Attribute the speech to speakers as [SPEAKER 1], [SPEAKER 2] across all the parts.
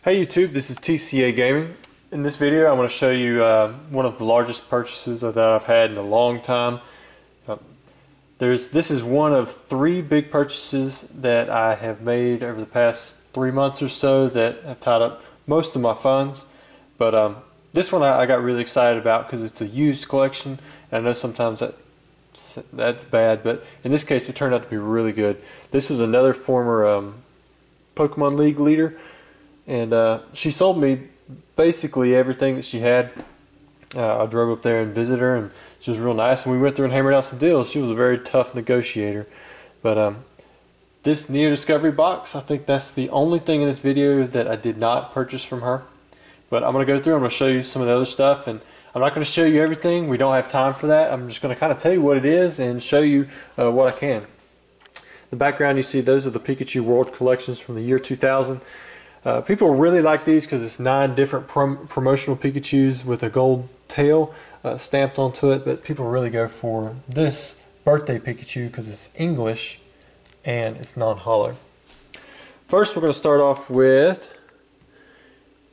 [SPEAKER 1] Hey YouTube, this is TCA Gaming. In this video I'm going to show you one of the largest purchases that I've had in a long time. This is one of 3 big purchases that I have made over the past 3 months or so that have tied up most of my funds. But this one I got really excited about because it's a used collection, and I know sometimes that's bad, but in this case it turned out to be really good. This was another former Pokemon League leader, and she sold me basically everything that she had. I drove up there and visited her, and she was real nice, and we went through and hammered out some deals. She was a very tough negotiator. But this Neo Discovery box, I think that's the only thing in this video that I did not purchase from her. But I'm going to go through, I'm going to show you some of the other stuff, and I'm not going to show you everything. We don't have time for that. I'm just going to kind of tell you what it is and show you what I can. The background you see, those are the Pikachu World Collections from the year 2000. People really like these because it's 9 different promotional Pikachus with a gold tail stamped onto it, but people really go for this birthday Pikachu because it's English and it's non-holo. First we're going to start off with,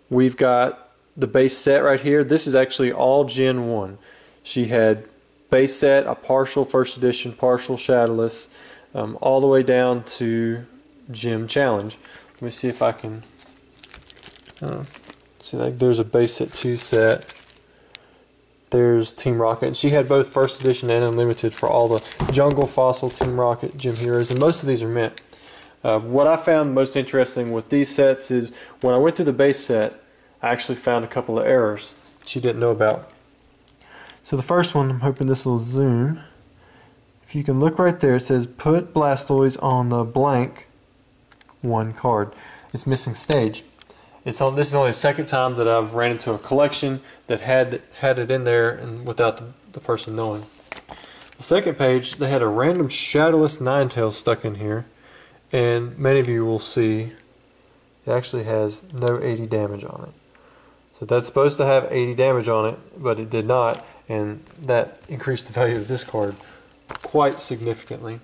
[SPEAKER 1] we've got the base set right here. This is actually all Gen 1. She had base set, a partial first edition, partial shadowless, all the way down to Gym Challenge. Let me see if I can see, like there's a base set 2 set. There's Team Rocket, and she had both first edition and unlimited for all the Jungle, Fossil, Team Rocket, Gym Heroes, and most of these are mint. What I found most interesting with these sets is when I went to the base set, I actually found a couple of errors she didn't know about. So the first one, I'm hoping this will zoom. If you can look right there, it says put Blastoise on the blank 1 card. It's missing stage. This is only the second time that I've ran into a collection that had it in there and without the person knowing. The second page, they had a random shadowless Ninetales stuck in here, and many of you will see it actually has no 80 damage on it. So that's supposed to have 80 damage on it, but it did not, and that increased the value of this card quite significantly.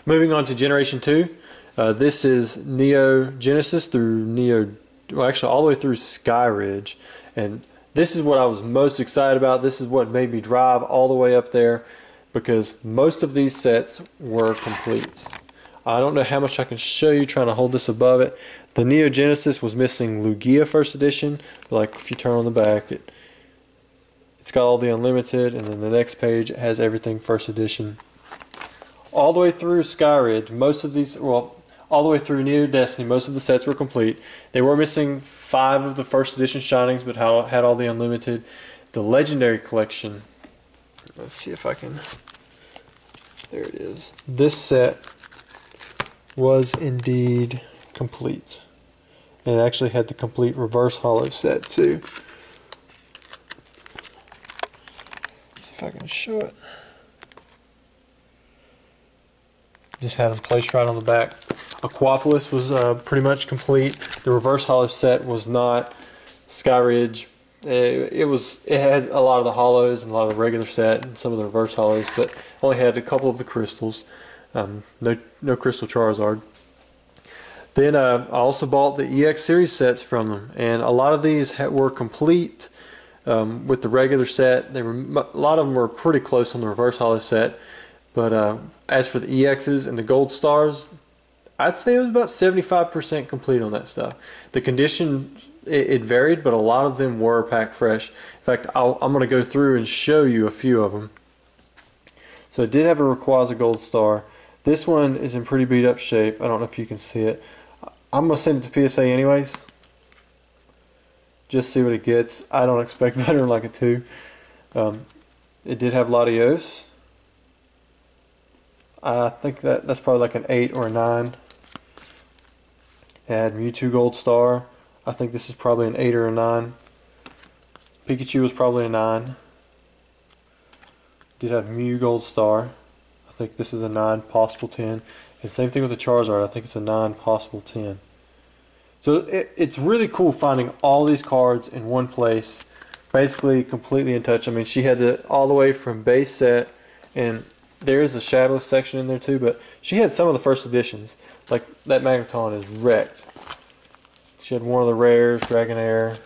[SPEAKER 1] Moving on to Generation 2. This is Neo Genesis through actually all the way through Sky Ridge, and this is what I was most excited about. This is what made me drive all the way up there, because most of these sets were complete. I don't know how much I can show you trying to hold this above it. The Neo Genesis was missing Lugia first edition, but like if you turn on the back, it's got all the unlimited, and then the next page has everything first edition. All the way through Sky Ridge, most of these, well, all the way through Neo Destiny, most of the sets were complete. They were missing 5 of the first edition shinings, but had all the unlimited. The Legendary Collection, let's see if I can, there it is. This set was indeed complete. And it actually had the complete reverse holo set too. See if I can show it. Just had them placed right on the back. Aquapolis was pretty much complete. The reverse holo set was not. Sky Ridge, it had a lot of the holos and a lot of the regular set and some of the reverse holos, but only had a couple of the crystals. No crystal Charizard. Then I also bought the EX series sets from them, and a lot of these were complete with the regular set. A lot of them were pretty close on the reverse holo set. But as for the EXs and the gold stars, I'd say it was about 75% complete on that stuff. The condition, it varied, but a lot of them were packed fresh. In fact, I'm going to go through and show you a few of them. So it did have a Rayquaza gold star. This one is in pretty beat up shape. I don't know if you can see it. I'm going to send it to PSA anyways. Just see what it gets. I don't expect better than like a 2. It did have Latios. I think that's probably like an 8 or a 9. It had Mewtwo Gold Star. I think this is probably an 8 or a 9. Pikachu was probably a 9. Did have Mew Gold Star. I think this is a 9, possible 10. And same thing with the Charizard. I think it's a 9, possible 10. So it's really cool finding all these cards in one place, basically completely in touch. I mean, she had it all the way from base set, and there is a shadowless section in there too, but she had some of the first editions. Like that Magneton is wrecked. She had one of the rares, Dragonair.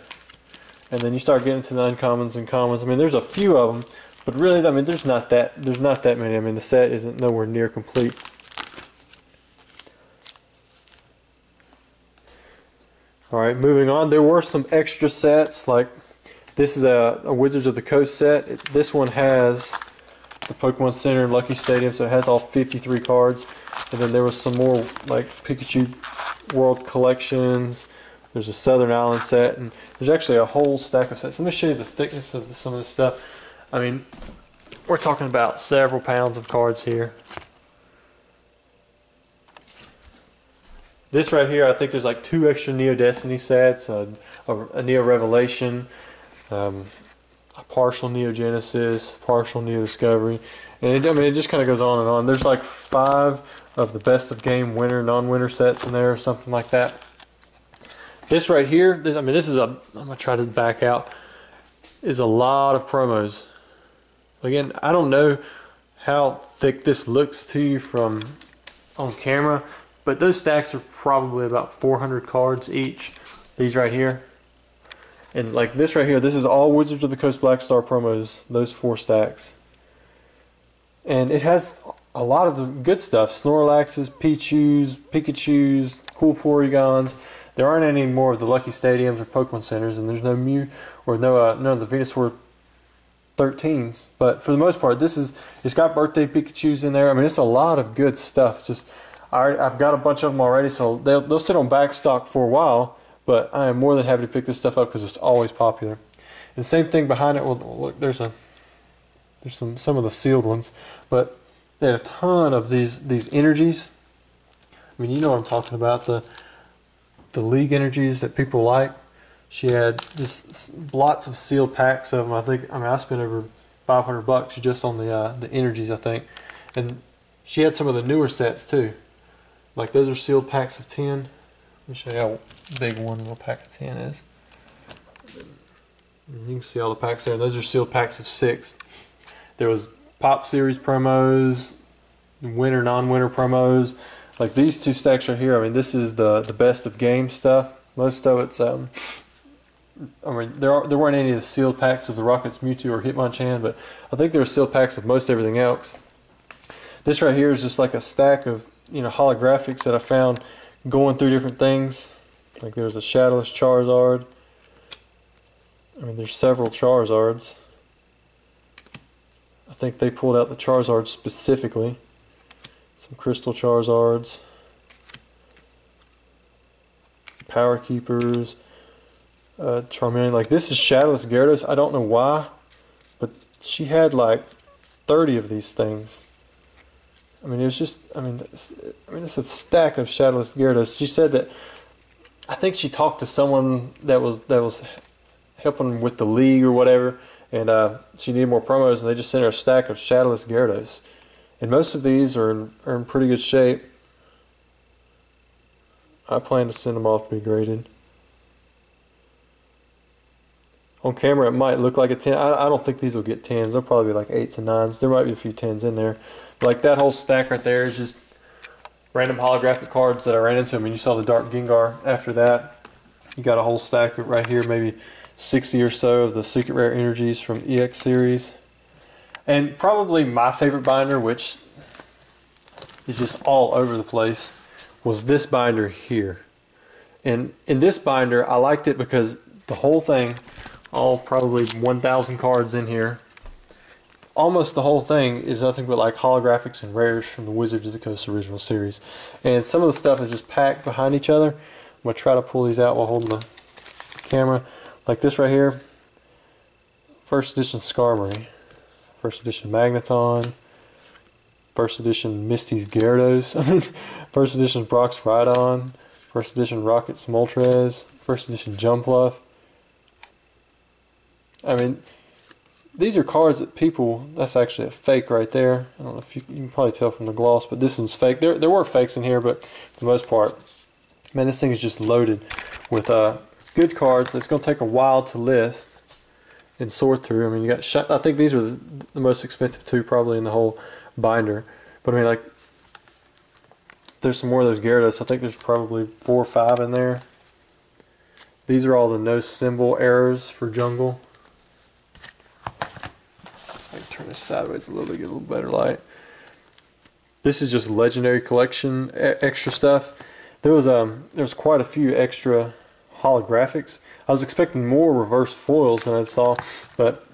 [SPEAKER 1] And then you start getting to the uncommons and commons. I mean, there's a few of them, but really, I mean, there's not that many. I mean, the set isn't nowhere near complete. All right, moving on. There were some extra sets, like this is a Wizards of the Coast set. This one has the Pokemon Center and Lucky Stadium, so it has all 53 cards. And then there was some more like Pikachu World Collections. There's a Southern Island set, and there's actually a whole stack of sets. Let me show you the thickness of some of this stuff. I mean, we're talking about several pounds of cards here. This right here, I think there's like 2 extra Neo Destiny sets, a Neo Revelation, a partial Neo Genesis, partial Neo Discovery, and I mean it just kind of goes on and on. There's like 5 of the best of game winner, non-winner sets in there, or something like that. This right here, I mean this is I'm gonna try to back out. Is a lot of promos. Again, I don't know how thick this looks to you from on camera, but those stacks are probably about 400 cards each. These right here. And like this right here, this is all Wizards of the Coast Black Star promos, those 4 stacks. And it has a lot of the good stuff. Snorlaxes, Pikachus, cool Porygons. There aren't any more of the Lucky Stadiums or Pokemon Centers, and there's no Mew or none of the Venusaur 13s. But for the most part, it's got birthday Pikachus in there. I mean, it's a lot of good stuff. Just I've got a bunch of them already, so they'll sit on back stock for a while, but I am more than happy to pick this stuff up because it's always popular. And same thing behind it. Well, look, there's some of the sealed ones, but they had a ton of these energies. I mean, you know what I'm talking about, the league energies that people like. She had just lots of sealed packs of them. I spent over $500 just on the energies, I think. And she had some of the newer sets too. Like those are sealed packs of 10. Let me show you how big one little pack of 10 is. You can see all the packs there. Those are sealed packs of 6. There was Pop Series promos, winner, non-winner promos. Like these 2 stacks right here, I mean, this is the best of game stuff. Most of it's, I mean, there weren't any of the sealed packs of the Rockets, Mewtwo, or Hitmonchan, but I think there were sealed packs of most everything else. This right here is just like a stack of, you know, holographics that I found going through different things. Like there's a Shadowless Charizard. I mean, there's several Charizards. I think they pulled out the Charizard specifically. Some Crystal Charizards. Power Keepers. Charmeleon. Like this is Shadowless Gyarados. I don't know why, but she had like 30 of these things. I mean, it was just, it's a stack of Shadowless Gyarados. She said that, I think she talked to someone that was helping with the league or whatever, and she needed more promos, and they just sent her a stack of Shadowless Gyarados. And most of these are in pretty good shape. I plan to send them off to be graded. On camera, it might look like a 10. I don't think these will get 10s. They'll probably be like 8s and 9s. There might be a few 10s in there. But like that whole stack right there is just random holographic cards that I ran into. I mean, you saw the Dark Gengar after that. You got a whole stack right here, maybe 60 or so of the Secret Rare Energies from EX Series. And probably my favorite binder, which is just all over the place, was this binder here. And in this binder, I liked it because the whole thing, all probably 1,000 cards in here, almost the whole thing is nothing but like holographics and rares from the Wizards of the Coast original series. And some of the stuff is just packed behind each other. I'm going to try to pull these out while holding the camera. Like this right here, first edition Skarmory, first edition Magneton, first edition Misty's Gyarados, first edition Brock's Rhydon, first edition Rocket's Moltres, first edition Jumpluff. I mean, these are cards that people, that's actually a fake right there. I don't know if you can probably tell from the gloss, but this one's fake. There were fakes in here, but for the most part, man, this thing is just loaded with good cards. It's going to take a while to list and sort through. I mean, you got, I think these are the most expensive 2 probably in the whole binder. But I mean, like, there's some more of those Gyarados. I think there's probably 4 or 5 in there. These are all the no symbol errors for Jungle. So I can turn this sideways a little bit, get a little better light. This is just Legendary Collection extra stuff. There was quite a few extra holographics. I was expecting more reverse foils than I saw, but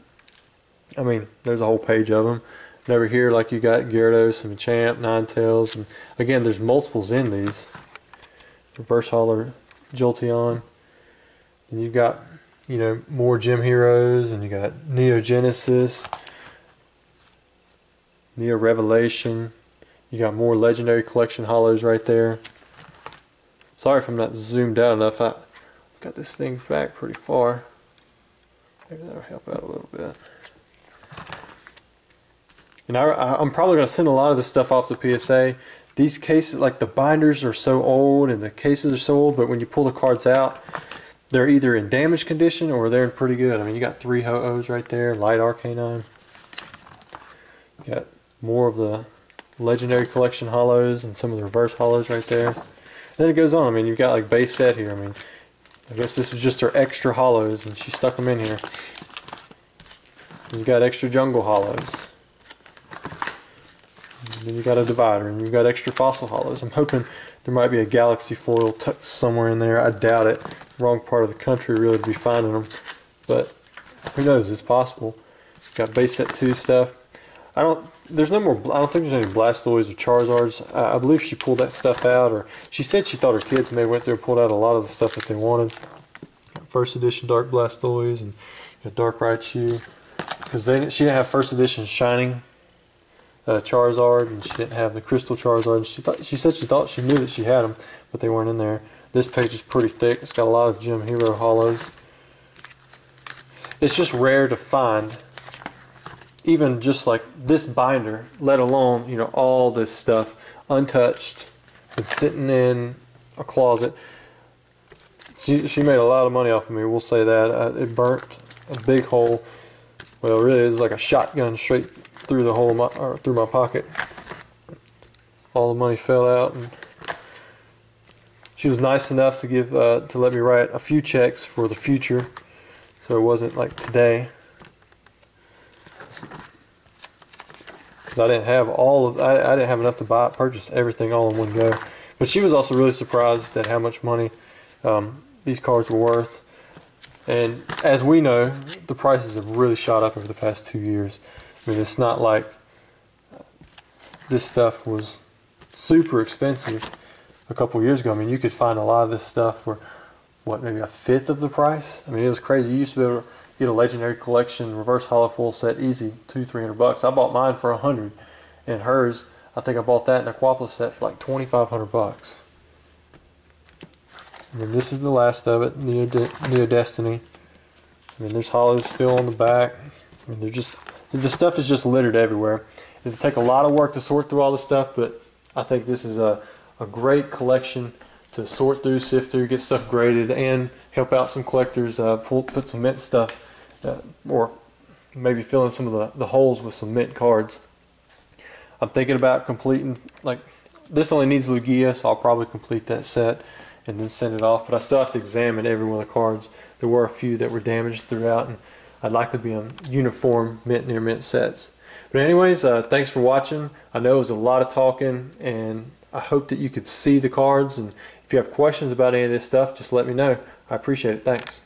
[SPEAKER 1] I mean, there's a whole page of them. And over here, like you got Gyarados and Machamp, Ninetales, and again, there's multiples in these. Reverse holo Jolteon, and you've got, you know, more Gym Heroes, and you got Neo Genesis, Neo Revelation. You got more Legendary Collection holos right there. Sorry if I'm not zoomed out enough. I got this thing back pretty far. Maybe that'll help out a little bit. And I'm probably going to send a lot of this stuff off to PSA. These cases, like the binders are so old and the cases are so old, but when you pull the cards out, they're either in damaged condition or they're in pretty good. I mean, you got 3 Ho-Ohs right there, Light Arcanine. You got more of the Legendary Collection holos and some of the reverse holos right there. And then it goes on. I mean, you've got like base set here. I mean, I guess this was just her extra holos and she stuck them in here. You've got extra Jungle holos. And then you got a divider, and you've got extra fossil holos. I'm hoping there might be a galaxy foil tucked somewhere in there. I doubt it. Wrong part of the country really to be finding them, but who knows? It's possible. Got base set 2 stuff. There's no more. I don't think there's any Blastoids or Charizards. I believe she pulled that stuff out, or she said she thought her kids may have went through and pulled out a lot of the stuff that they wanted. First edition Dark Blastoise and Dark Raichu, because she didn't have first edition Shining Charizard, and she didn't have the Crystal Charizard. And she said she thought she knew that she had them, but they weren't in there. This page is pretty thick. It's got a lot of Gym Hero holos. It's just rare to find, even just like this binder, let alone, you know, all this stuff untouched, been sitting in a closet. She made a lot of money off of me. We'll say that. It burnt a big hole. Well, really, it was like a shotgun straight through the hole of or through my pocket. All the money fell out, and she was nice enough to give to let me write a few checks for the future, so it wasn't like today. Because I didn't have I didn't have enough to purchase everything all in one go. But she was also really surprised at how much money these cards were worth. And as we know, the prices have really shot up over the past 2 years. I mean, it's not like this stuff was super expensive a couple years ago. I mean, you could find a lot of this stuff for, what, maybe a fifth of the price? I mean, it was crazy. You used to be able to get a Legendary Collection reverse holo full set easy, $200-300. I bought mine for $100, and hers, I think I bought that in a Aquapla set for like $2,500. And then this is the last of it, Neo Destiny. I mean, there's holos still on the back. I mean, the stuff is just littered everywhere. It'll take a lot of work to sort through all this stuff, but I think this is a great collection to sort through, sift through, get stuff graded, and help out some collectors, put some mint stuff, or maybe fill in some of the holes with some mint cards. I'm thinking about completing, like, this only needs Lugia, so I'll probably complete that set and then send it off, but I still have to examine every one of the cards. There were a few that were damaged throughout, and I'd like to be on uniform mint near mint sets. But anyways, thanks for watching. I know it was a lot of talking, and I hope that you could see the cards, and if you have questions about any of this stuff, just let me know. I appreciate it. Thanks.